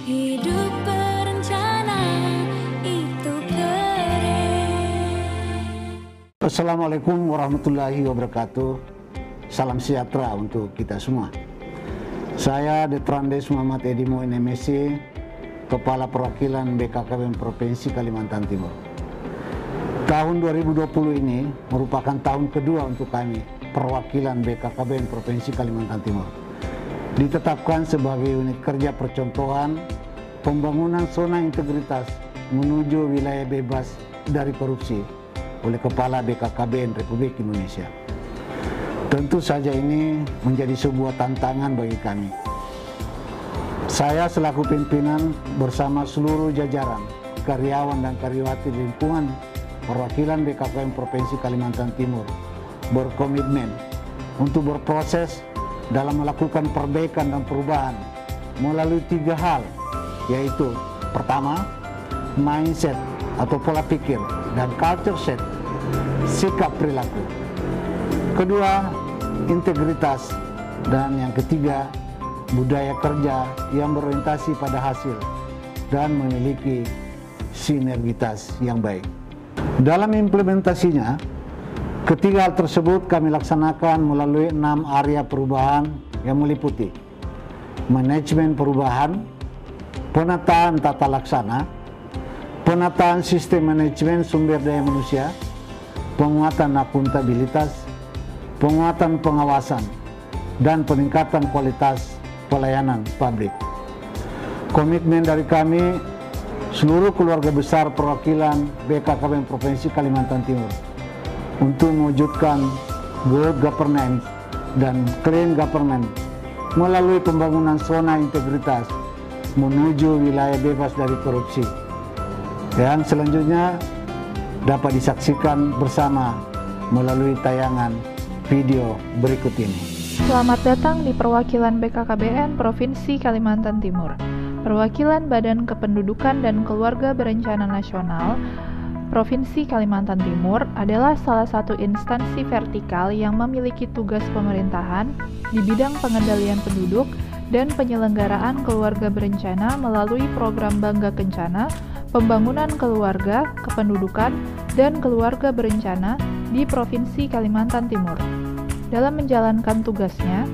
Hidup berencana itu keren. Assalamualaikum warahmatullahi wabarakatuh. Salam sejahtera untuk kita semua. Saya Detrandes Muhammad Edimo NMSC, Kepala Perwakilan BKKBN Provinsi Kalimantan Timur. Tahun 2020 ini merupakan tahun kedua untuk kami, perwakilan BKKBN Provinsi Kalimantan Timur. Ditetapkan sebagai unit kerja percontohan pembangunan zona integritas menuju wilayah bebas dari korupsi oleh Kepala BKKBN Republik Indonesia. Tentu saja ini menjadi sebuah tantangan bagi kami. Saya selaku pimpinan bersama seluruh jajaran, karyawan dan karyawati lingkungan perwakilan BKKBN Provinsi Kalimantan Timur berkomitmen untuk berproses dalam melakukan perbaikan dan perubahan melalui 3 hal, yaitu pertama, mindset atau pola pikir dan culture set, sikap perilaku. Kedua, integritas, dan yang ketiga, budaya kerja yang berorientasi pada hasil dan memiliki sinergitas yang baik. Dalam implementasinya, ketiga hal tersebut kami laksanakan melalui 6 area perubahan yang meliputi manajemen perubahan, penataan tata laksana, penataan sistem manajemen sumber daya manusia, penguatan akuntabilitas, penguatan pengawasan, dan peningkatan kualitas pelayanan publik. Komitmen dari kami, seluruh keluarga besar perwakilan BKKBN Provinsi Kalimantan Timur, untuk mewujudkan good governance dan clean government melalui pembangunan zona integritas menuju wilayah bebas dari korupsi. Dan selanjutnya dapat disaksikan bersama melalui tayangan video berikut ini. Selamat datang di perwakilan BKKBN Provinsi Kalimantan Timur. Perwakilan Badan Kependudukan dan Keluarga Berencana Nasional Provinsi Kalimantan Timur adalah salah satu instansi vertikal yang memiliki tugas pemerintahan di bidang pengendalian penduduk dan penyelenggaraan keluarga berencana melalui program Bangga Kencana, pembangunan keluarga, kependudukan, dan keluarga berencana di Provinsi Kalimantan Timur. Dalam menjalankan tugasnya,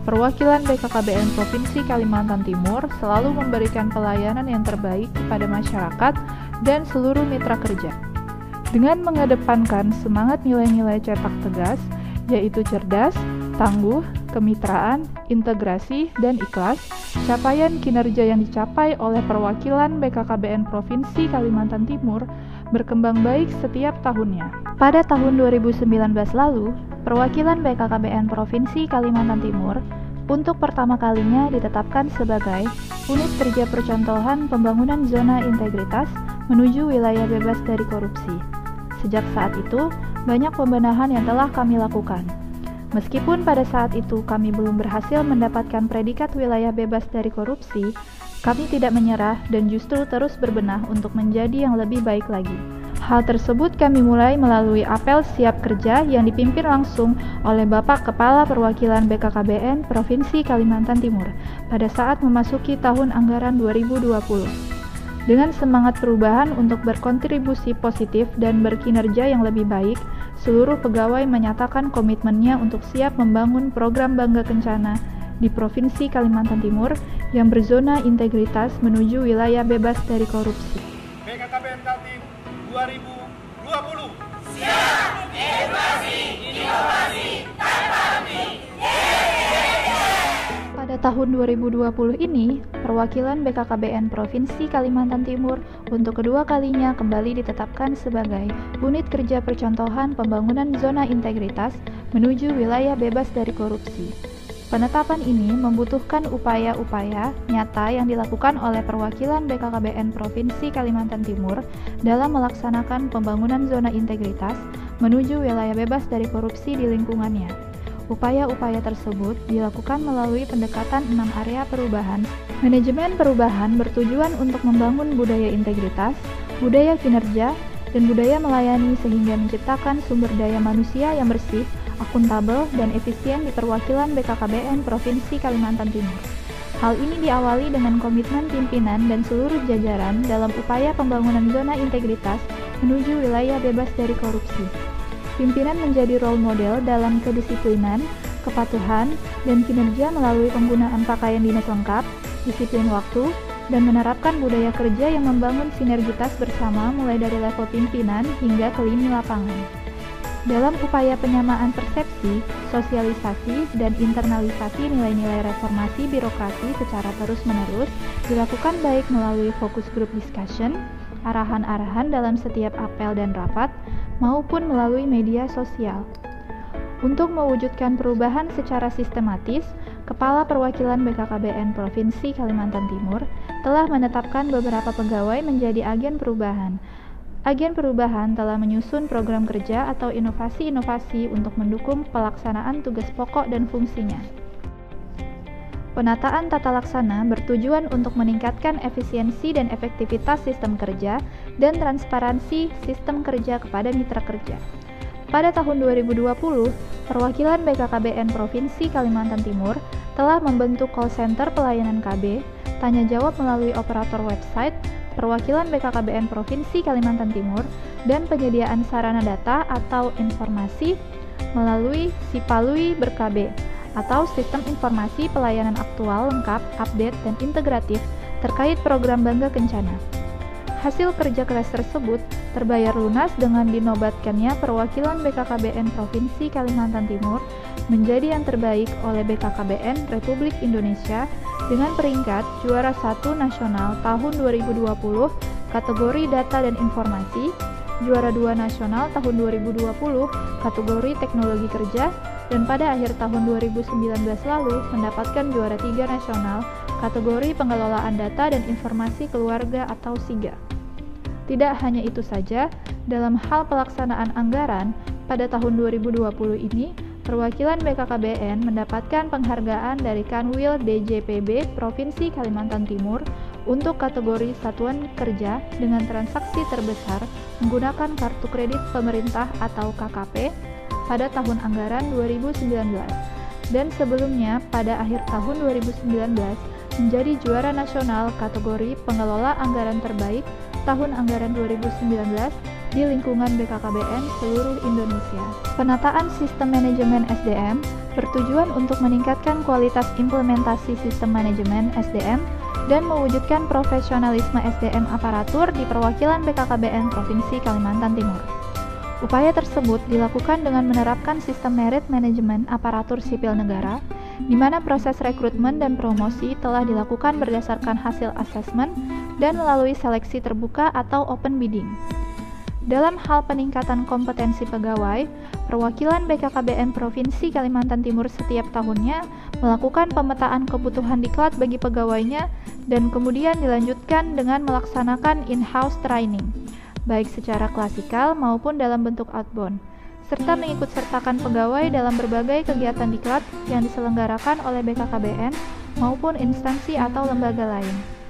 perwakilan BKKBN Provinsi Kalimantan Timur selalu memberikan pelayanan yang terbaik kepada masyarakat dan seluruh mitra kerja. Dengan mengedepankan semangat nilai-nilai cetak tegas, yaitu cerdas, tangguh, kemitraan, integrasi, dan ikhlas, capaian kinerja yang dicapai oleh perwakilan BKKBN Provinsi Kalimantan Timur berkembang baik setiap tahunnya. Pada tahun 2019 lalu, perwakilan BKKBN Provinsi Kalimantan Timur untuk pertama kalinya ditetapkan sebagai unit kerja percontohan pembangunan zona integritas menuju wilayah bebas dari korupsi. Sejak saat itu, banyak pembenahan yang telah kami lakukan. Meskipun pada saat itu kami belum berhasil mendapatkan predikat wilayah bebas dari korupsi, kami tidak menyerah dan justru terus berbenah untuk menjadi yang lebih baik lagi. Hal tersebut kami mulai melalui apel siap kerja yang dipimpin langsung oleh Bapak Kepala Perwakilan BKKBN Provinsi Kalimantan Timur pada saat memasuki tahun anggaran 2020. Dengan semangat perubahan untuk berkontribusi positif dan berkinerja yang lebih baik, seluruh pegawai menyatakan komitmennya untuk siap membangun program Bangga Kencana di Provinsi Kalimantan Timur yang berzona integritas menuju wilayah bebas dari korupsi. BKKBN Kaltim 2020. Siap, edukasi, inovasi, tanpa henti. Pada tahun 2020 ini, perwakilan BKKBN Provinsi Kalimantan Timur untuk kedua kalinya kembali ditetapkan sebagai unit kerja percontohan pembangunan zona integritas menuju wilayah bebas dari korupsi. Penetapan ini membutuhkan upaya-upaya nyata yang dilakukan oleh perwakilan BKKBN Provinsi Kalimantan Timur dalam melaksanakan pembangunan zona integritas menuju wilayah bebas dari korupsi di lingkungannya. Upaya-upaya tersebut dilakukan melalui pendekatan 6 area perubahan. Manajemen perubahan bertujuan untuk membangun budaya integritas, budaya kinerja, dan budaya melayani sehingga menciptakan sumber daya manusia yang bersih, akuntabel, dan efisien di perwakilan BKKBN Provinsi Kalimantan Timur. Hal ini diawali dengan komitmen pimpinan dan seluruh jajaran dalam upaya pembangunan zona integritas menuju wilayah bebas dari korupsi. Pimpinan menjadi role model dalam kedisiplinan, kepatuhan, dan kinerja melalui penggunaan pakaian dinas lengkap, disiplin waktu, dan menerapkan budaya kerja yang membangun sinergitas bersama mulai dari level pimpinan hingga ke lini lapangan. Dalam upaya penyamaan persepsi, sosialisasi, dan internalisasi nilai-nilai reformasi birokrasi secara terus-menerus dilakukan baik melalui focus group discussion, arahan-arahan dalam setiap apel dan rapat, maupun melalui media sosial. Untuk mewujudkan perubahan secara sistematis, Kepala Perwakilan BKKBN Provinsi Kalimantan Timur telah menetapkan beberapa pegawai menjadi agen perubahan. Agen perubahan telah menyusun program kerja atau inovasi-inovasi untuk mendukung pelaksanaan tugas pokok dan fungsinya. Penataan tata laksana bertujuan untuk meningkatkan efisiensi dan efektivitas sistem kerja dan transparansi sistem kerja kepada mitra kerja. Pada tahun 2020, perwakilan BKKBN Provinsi Kalimantan Timur telah membentuk call center pelayanan KB, tanya jawab melalui operator website, perwakilan BKKBN Provinsi Kalimantan Timur, dan penyediaan sarana data atau informasi melalui Sipalui Berkabe atau Sistem Informasi Pelayanan Aktual Lengkap, Update, dan Integratif terkait program Bangga Kencana. Hasil kerja keras tersebut terbayar lunas dengan dinobatkannya perwakilan BKKBN Provinsi Kalimantan Timur menjadi yang terbaik oleh BKKBN Republik Indonesia dengan peringkat juara 1 nasional tahun 2020 kategori data dan informasi, juara 2 nasional tahun 2020 kategori teknologi kerja, dan pada akhir tahun 2019 lalu mendapatkan juara 3 nasional kategori pengelolaan data dan informasi keluarga atau SIGA. Tidak hanya itu saja, dalam hal pelaksanaan anggaran, pada tahun 2020 ini, perwakilan BKKBN mendapatkan penghargaan dari Kanwil DJPB Provinsi Kalimantan Timur untuk kategori satuan kerja dengan transaksi terbesar menggunakan kartu kredit pemerintah atau KKP pada tahun anggaran 2019, dan sebelumnya pada akhir tahun 2019 menjadi juara nasional kategori pengelola anggaran terbaik tahun anggaran 2019 di lingkungan BKKBN seluruh Indonesia. Penataan sistem manajemen SDM bertujuan untuk meningkatkan kualitas implementasi sistem manajemen SDM dan mewujudkan profesionalisme SDM aparatur di perwakilan BKKBN Provinsi Kalimantan Timur. Upaya tersebut dilakukan dengan menerapkan sistem merit manajemen aparatur sipil negara, di mana proses rekrutmen dan promosi telah dilakukan berdasarkan hasil asesmen dan melalui seleksi terbuka atau open bidding. Dalam hal peningkatan kompetensi pegawai, perwakilan BKKBN Provinsi Kalimantan Timur setiap tahunnya melakukan pemetaan kebutuhan diklat bagi pegawainya dan kemudian dilanjutkan dengan melaksanakan in-house training, baik secara klasikal maupun dalam bentuk outbound, serta mengikutsertakan pegawai dalam berbagai kegiatan diklat yang diselenggarakan oleh BKKBN maupun instansi atau lembaga lain.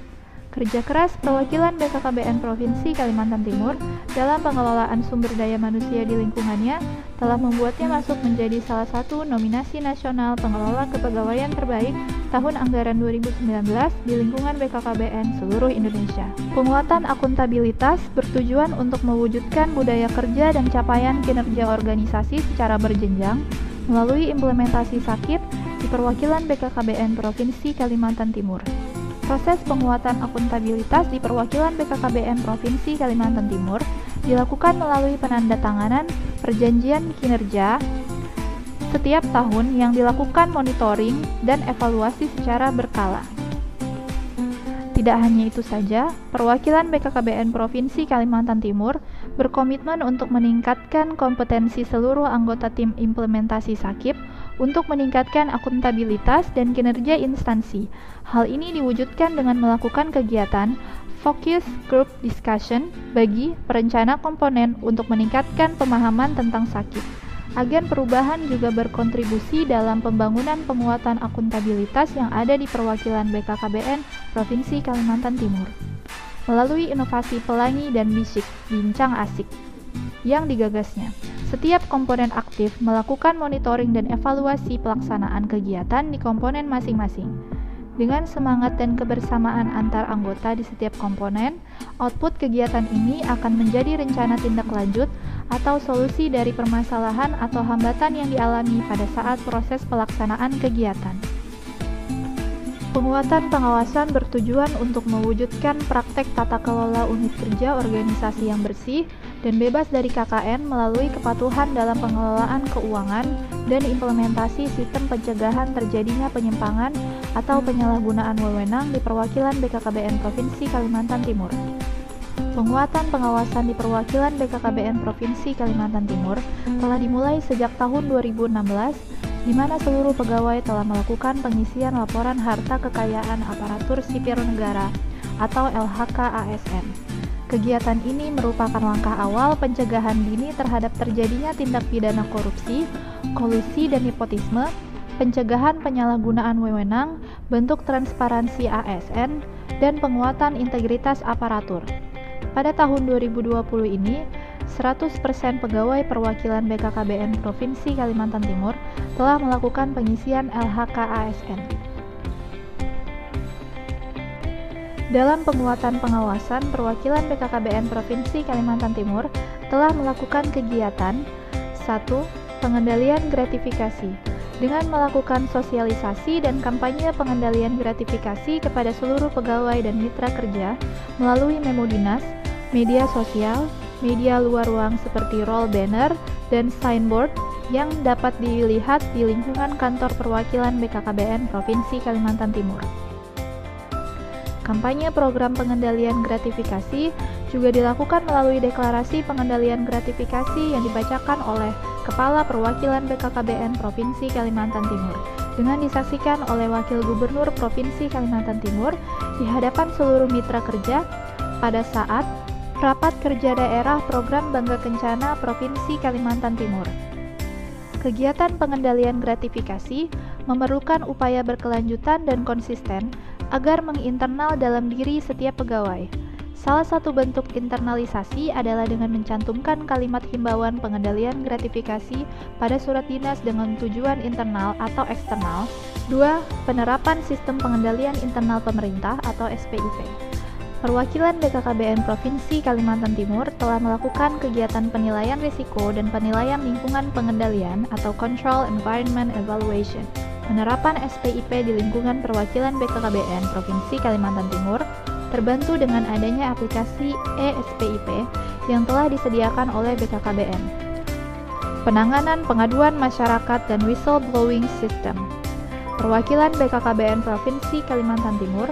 Kerja keras perwakilan BKKBN Provinsi Kalimantan Timur dalam pengelolaan sumber daya manusia di lingkungannya telah membuatnya masuk menjadi salah satu nominasi nasional pengelola kepegawaian terbaik tahun anggaran 2019 di lingkungan BKKBN seluruh Indonesia. Penguatan akuntabilitas bertujuan untuk mewujudkan budaya kerja dan capaian kinerja organisasi secara berjenjang melalui implementasi SAKIP di perwakilan BKKBN Provinsi Kalimantan Timur. Proses penguatan akuntabilitas di perwakilan BKKBN Provinsi Kalimantan Timur dilakukan melalui penandatanganan perjanjian kinerja setiap tahun yang dilakukan monitoring dan evaluasi secara berkala. Tidak hanya itu saja, perwakilan BKKBN Provinsi Kalimantan Timur berkomitmen untuk meningkatkan kompetensi seluruh anggota tim implementasi SAKIP untuk meningkatkan akuntabilitas dan kinerja instansi. Hal ini diwujudkan dengan melakukan kegiatan focus group discussion bagi perencana komponen untuk meningkatkan pemahaman tentang SAKIP. Agen perubahan juga berkontribusi dalam pembangunan penguatan akuntabilitas yang ada di perwakilan BKKBN Provinsi Kalimantan Timur melalui inovasi pelangi dan bisik, bincang asik yang digagasnya. Setiap komponen aktif melakukan monitoring dan evaluasi pelaksanaan kegiatan di komponen masing-masing. Dengan semangat dan kebersamaan antar anggota di setiap komponen, output kegiatan ini akan menjadi rencana tindak lanjut atau solusi dari permasalahan atau hambatan yang dialami pada saat proses pelaksanaan kegiatan. Penguatan pengawasan bertujuan untuk mewujudkan praktek tata kelola unit kerja organisasi yang bersih dan bebas dari KKN melalui kepatuhan dalam pengelolaan keuangan dan implementasi sistem pencegahan terjadinya penyimpangan atau penyalahgunaan wewenang di perwakilan BKKBN Provinsi Kalimantan Timur. Penguatan pengawasan di perwakilan BKKBN Provinsi Kalimantan Timur telah dimulai sejak tahun 2016, di mana seluruh pegawai telah melakukan pengisian laporan harta kekayaan aparatur sipil negara atau LHK-ASN. Kegiatan ini merupakan langkah awal pencegahan dini terhadap terjadinya tindak pidana korupsi, kolusi dan nepotisme, pencegahan penyalahgunaan wewenang, bentuk transparansi ASN, dan penguatan integritas aparatur. Pada tahun 2020 ini, 100% pegawai perwakilan BKKBN Provinsi Kalimantan Timur telah melakukan pengisian LHK-ASN. Dalam penguatan pengawasan, perwakilan BKKBN Provinsi Kalimantan Timur telah melakukan kegiatan 1. Pengendalian gratifikasi dengan melakukan sosialisasi dan kampanye pengendalian gratifikasi kepada seluruh pegawai dan mitra kerja melalui memo dinas, media sosial, media luar ruang seperti roll banner dan signboard yang dapat dilihat di lingkungan kantor perwakilan BKKBN Provinsi Kalimantan Timur. Kampanye program pengendalian gratifikasi juga dilakukan melalui deklarasi pengendalian gratifikasi yang dibacakan oleh Kepala Perwakilan BKKBN Provinsi Kalimantan Timur dengan disaksikan oleh Wakil Gubernur Provinsi Kalimantan Timur di hadapan seluruh mitra kerja pada saat Rapat Kerja Daerah Program Bangga Kencana Provinsi Kalimantan Timur. Kegiatan pengendalian gratifikasi memerlukan upaya berkelanjutan dan konsisten agar menginternal dalam diri setiap pegawai. Salah satu bentuk internalisasi adalah dengan mencantumkan kalimat himbauan pengendalian gratifikasi pada surat dinas dengan tujuan internal atau eksternal. 2. Penerapan sistem pengendalian internal pemerintah atau SPIP. Perwakilan BKKBN Provinsi Kalimantan Timur telah melakukan kegiatan penilaian risiko dan penilaian lingkungan pengendalian atau Control Environment Evaluation. Penerapan SPIP di lingkungan perwakilan BKKBN Provinsi Kalimantan Timur terbantu dengan adanya aplikasi e-SPIP yang telah disediakan oleh BKKBN. Penanganan pengaduan masyarakat dan whistleblowing system. Perwakilan BKKBN Provinsi Kalimantan Timur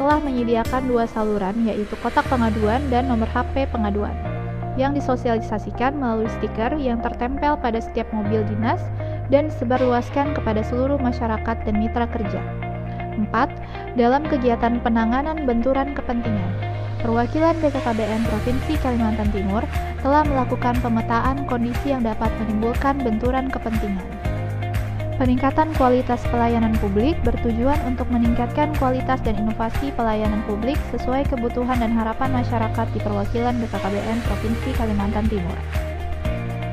telah menyediakan 2 saluran, yaitu kotak pengaduan dan nomor HP pengaduan, yang disosialisasikan melalui stiker yang tertempel pada setiap mobil dinas dan disebarluaskan kepada seluruh masyarakat dan mitra kerja. 4. Dalam kegiatan penanganan benturan kepentingan, perwakilan BKKBN Provinsi Kalimantan Timur telah melakukan pemetaan kondisi yang dapat menimbulkan benturan kepentingan. Peningkatan kualitas pelayanan publik bertujuan untuk meningkatkan kualitas dan inovasi pelayanan publik sesuai kebutuhan dan harapan masyarakat di perwakilan BKKBN Provinsi Kalimantan Timur.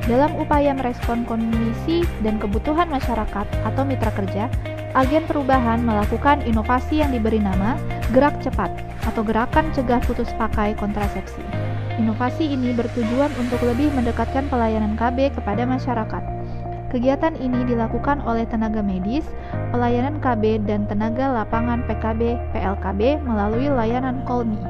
Dalam upaya merespon kondisi dan kebutuhan masyarakat atau mitra kerja, agen perubahan melakukan inovasi yang diberi nama Gerak Cepat atau Gerakan Cegah Putus Pakai Kontrasepsi. Inovasi ini bertujuan untuk lebih mendekatkan pelayanan KB kepada masyarakat. Kegiatan ini dilakukan oleh tenaga medis, pelayanan KB, dan tenaga lapangan PKB, PLKB melalui layanan Call Me.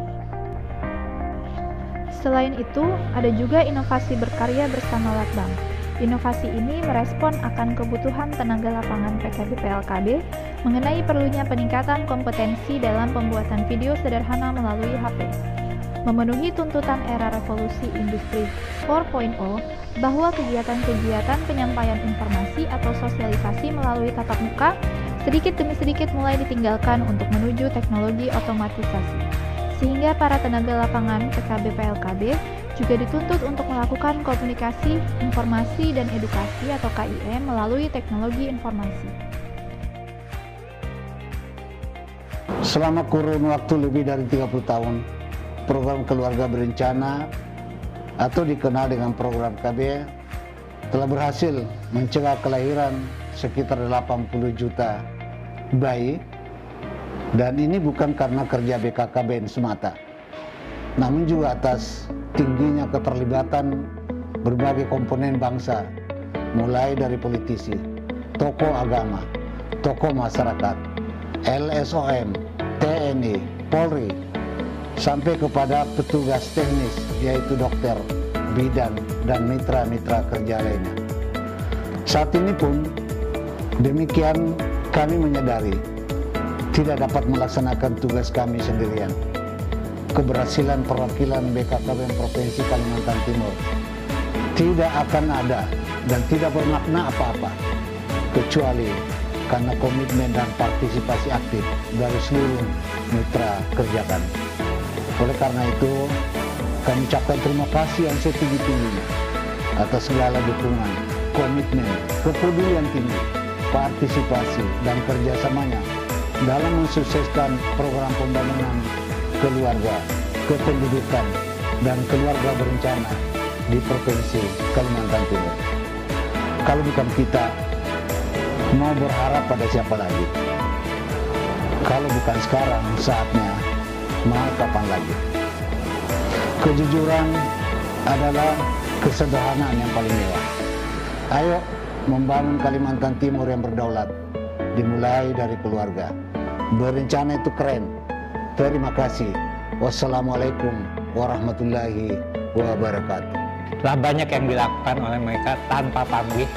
Selain itu, ada juga inovasi berkarya bersama Latbang. Inovasi ini merespon akan kebutuhan tenaga lapangan PKB PLKB mengenai perlunya peningkatan kompetensi dalam pembuatan video sederhana melalui HP. Memenuhi tuntutan era revolusi industri 4.0 bahwa kegiatan-kegiatan penyampaian informasi atau sosialisasi melalui tatap muka sedikit demi sedikit mulai ditinggalkan untuk menuju teknologi otomatisasi. Sehingga para tenaga lapangan PKB PLKB juga dituntut untuk melakukan komunikasi, informasi, dan edukasi atau KIM melalui teknologi informasi. Selama kurun waktu lebih dari 30 tahun, program Keluarga Berencana atau dikenal dengan program KB telah berhasil mencegah kelahiran sekitar 80 juta bayi Dan ini bukan karena kerja BKKBN semata, namun juga atas tingginya keterlibatan berbagai komponen bangsa, mulai dari politisi, tokoh agama, tokoh masyarakat, LSOM, TNI, Polri, sampai kepada petugas teknis yaitu dokter, bidan, dan mitra-mitra kerja lainnya. Saat ini pun demikian, kami menyadari tidak dapat melaksanakan tugas kami sendirian. Keberhasilan perwakilan BKKBN Provinsi Kalimantan Timur tidak akan ada dan tidak bermakna apa-apa kecuali karena komitmen dan partisipasi aktif dari seluruh mitra kerja kami. Oleh karena itu, kami ucapkan terima kasih yang setinggi-tingginya atas segala dukungan, komitmen, kepedulian tinggi, partisipasi, dan kerjasamanya dalam mensukseskan program pembangunan keluarga, kependudukan, dan keluarga berencana di Provinsi Kalimantan Timur. Kalau bukan kita, mau berharap pada siapa lagi? Kalau bukan sekarang saatnya, mau kapan lagi? Kejujuran adalah kesederhanaan yang paling mewah. Ayo membangun Kalimantan Timur yang berdaulat, dimulai dari keluarga. Berencana itu keren. Terima kasih. Wassalamualaikum warahmatullahi wabarakatuh. Telah banyak yang dilakukan oleh mereka tanpa pamrih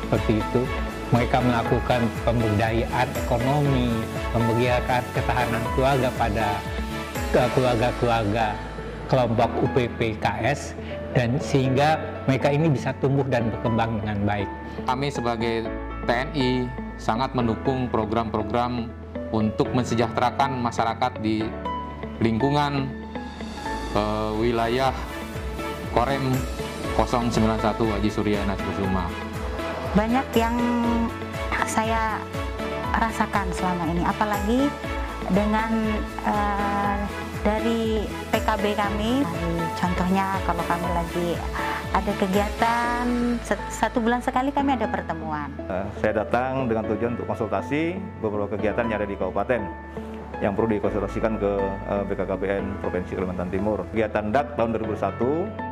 seperti itu. Mereka melakukan pemberdayaan ekonomi, memberikan ketahanan keluarga pada keluarga-keluarga kelompok UPPKS, dan sehingga mereka ini bisa tumbuh dan berkembang dengan baik. Kami sebagai TNI sangat mendukung program-program untuk mensejahterakan masyarakat di lingkungan wilayah Korem 091 Haji Surya Nasrusuma. Banyak yang saya rasakan selama ini, apalagi dengan dari PKB kami. Contohnya kalau kami lagi ada kegiatan, 1 bulan sekali kami ada pertemuan. Saya datang dengan tujuan untuk konsultasi beberapa kegiatan yang ada di kabupaten yang perlu dikonsultasikan ke BKKBN Provinsi Kalimantan Timur. Kegiatan DAK tahun 2001